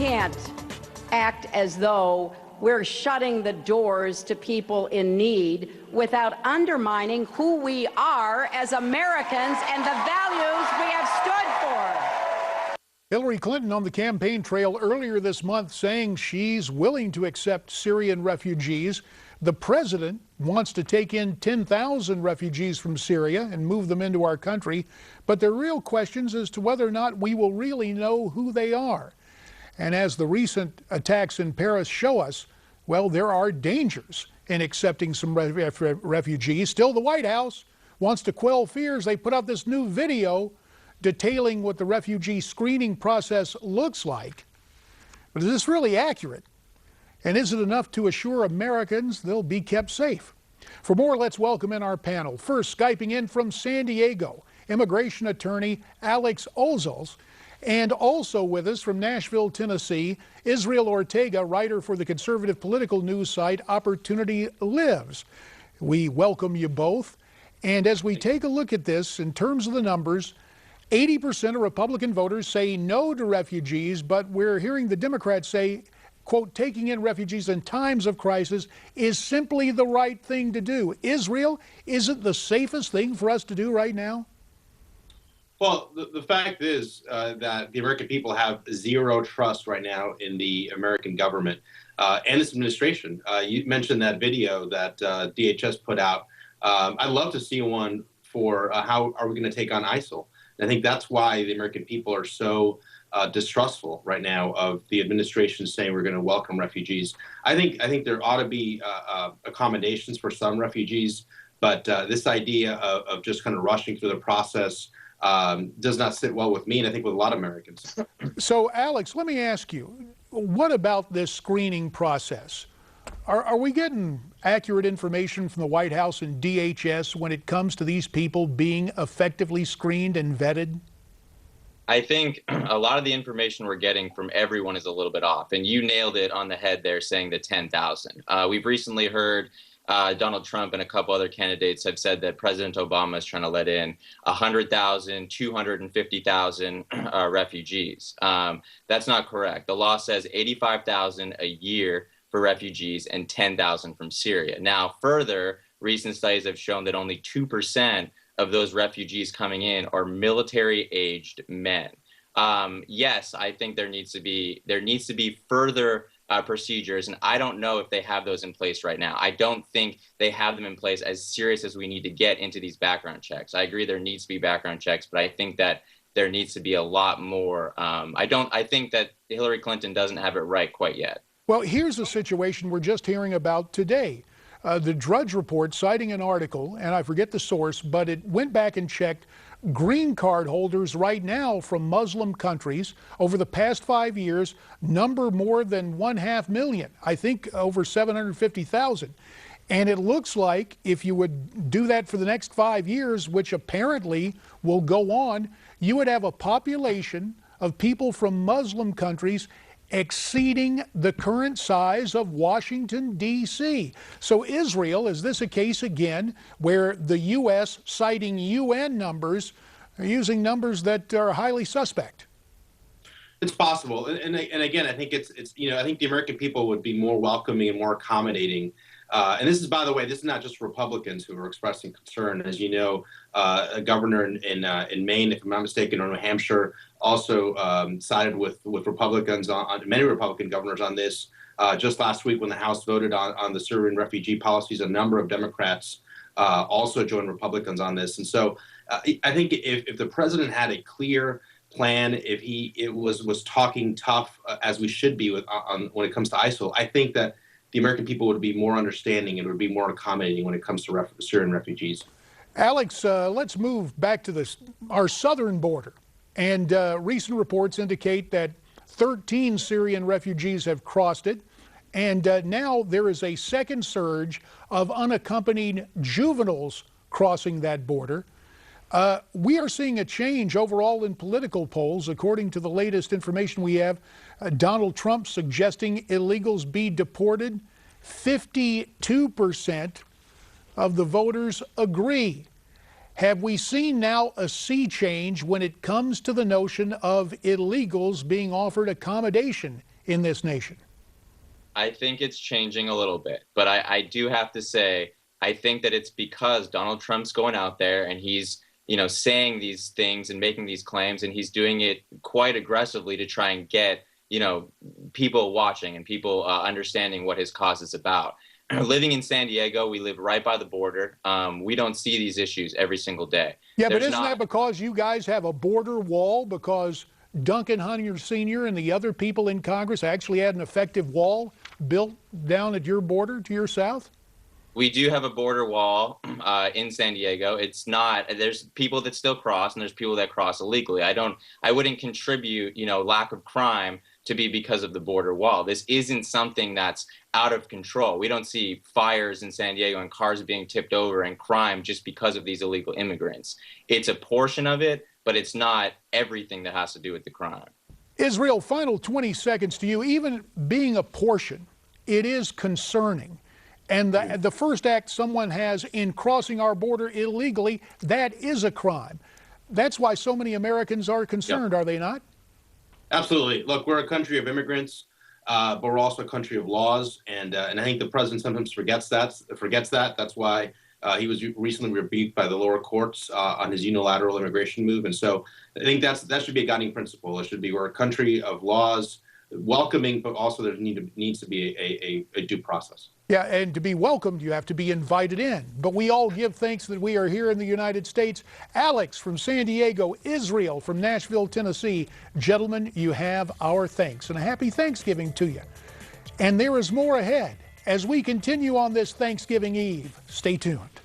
can't act as though we're shutting the doors to people in need without undermining who we are as Americans and the values we have stood for. Hillary Clinton on the campaign trail earlier this month saying she's willing to accept Syrian refugees. The president wants to take in 10,000 refugees from Syria and move them into our country, but there are real questions as to whether or not we will really know who they are. And as the recent attacks in Paris show us, well, there are dangers in accepting some refugees. Still, the White House wants to quell fears. They put out this new video detailing what the refugee screening process looks like. But is this really accurate? And is it enough to assure Americans they'll be kept safe? For more, let's welcome in our panel. First, Skyping in from San Diego, immigration attorney Alex Ozols. And also with us from Nashville, Tennessee, Israel Ortega, writer for the conservative political news site Opportunity Lives. We welcome you both. And as we take a look at this, in terms of the numbers, 80% of Republican voters say no to refugees, but we're hearing the Democrats say, quote, taking in refugees in times of crisis is simply the right thing to do. Israel, is it the safest thing for us to do right now? Well, the fact is that the American people have zero trust right now in the American government and this administration. You mentioned that video that DHS put out. I'd love to see one for how are we going to take on ISIL. And I think that's why the American people are so distrustful right now of the administration saying we're going to welcome refugees. I think there ought to be accommodations for some refugees, but this idea of just kind of rushing through the process does not sit well with me, and I think with a lot of Americans. So, Alex, let me ask you, what about this screening process? Are we getting accurate information from the White House and DHS when it comes to these people being effectively screened and vetted? I think a lot of the information we're getting from everyone is a little bit off, and you nailed it on the head there saying the 10,000. We've recently heard Donald Trump and a couple other candidates have said that President Obama is trying to let in 100,000, 250,000 refugees. That's not correct. The law says 85,000 a year for refugees and 10,000 from Syria. Now, further, recent studies have shown that only 2% of those refugees coming in are military-aged men. Yes, I think there needs to be further procedures, and I don't know if they have those in place right now. I don't think they have them in place as serious as we need to get into these background checks. I agree there needs to be background checks, but I think that there needs to be a lot more. I think that Hillary Clinton doesn't have it right quite yet. Well, here's a situation we're just hearing about today. The Drudge Report, citing an article, and I forget the source, but it went back and checked green card holders right now from Muslim countries over the past 5 years number more than 500,000. I think over 750,000. And it looks like if you would do that for the next 5 years, which apparently will go on, you would have a population of people from Muslim countries exceeding the current size of Washington, D.C. So Israel, is this a case again where the U.S., citing UN numbers, are using numbers that are highly suspect? It's possible, and again, I think it's I think the American people would be more welcoming and more accommodating. And this is, by the way, this is not just Republicans who are expressing concern. As you know, a governor in Maine, if I'm not mistaken, or New Hampshire, also sided with Republicans, on many Republican governors on this. Just last week when the House voted on the Syrian refugee policies, a number of Democrats also joined Republicans on this. And so I think if the president had a clear plan, if he was talking tough as we should be when it comes to ISIL, I think that the American people would be more understanding and would be more accommodating when it comes to Syrian refugees. Alex, let's move back to our southern border. And recent reports indicate that 13 Syrian refugees have crossed it. And now there is a second surge of unaccompanied juveniles crossing that border. We are seeing a change overall in political polls. According to the latest information we have, Donald Trump suggesting illegals be deported. 52% of the voters agree. Have we seen now a sea change when it comes to the notion of illegals being offered accommodation in this nation? I think it's changing a little bit, but I do have to say, I think that it's because Donald Trump's going out there and he's, saying these things and making these claims, and he's doing it quite aggressively to try and get, people watching and people understanding what his cause is about. Living in San Diego, we live right by the border. We don't see these issues every single day. Yeah, but isn't that because you guys have a border wall? Because Duncan Hunter Sr. and the other people in Congress actually had an effective wall built down at your border to your south? We do have a border wall in San Diego. It's not, there's people that still cross and there's people that cross illegally. I wouldn't contribute, lack of crime to be because of the border wall. This isn't something that's out of control. We don't see fires in San Diego and cars being tipped over and crime just because of these illegal immigrants. It's a portion of it, but it's not everything that has to do with the crime. Israel, final 20 seconds to you. Even being a portion, it is concerning. And the first act someone has in crossing our border illegally, that is a crime. That's why so many Americans are concerned, are they not? Absolutely. Look, we're a country of immigrants, but we're also a country of laws, and I think the president sometimes forgets that. That's why he was recently rebuked by the lower courts on his unilateral immigration move. And so I think that should be a guiding principle. It should be we're a country of laws, welcoming, but also there needs to be a due process. Yeah, and to be welcomed, you have to be invited in. But we all give thanks that we are here in the United States. Alex from San Diego, Israel from Nashville, Tennessee. Gentlemen, you have our thanks, and a happy Thanksgiving to you. And there is more ahead as we continue on this Thanksgiving Eve. Stay tuned.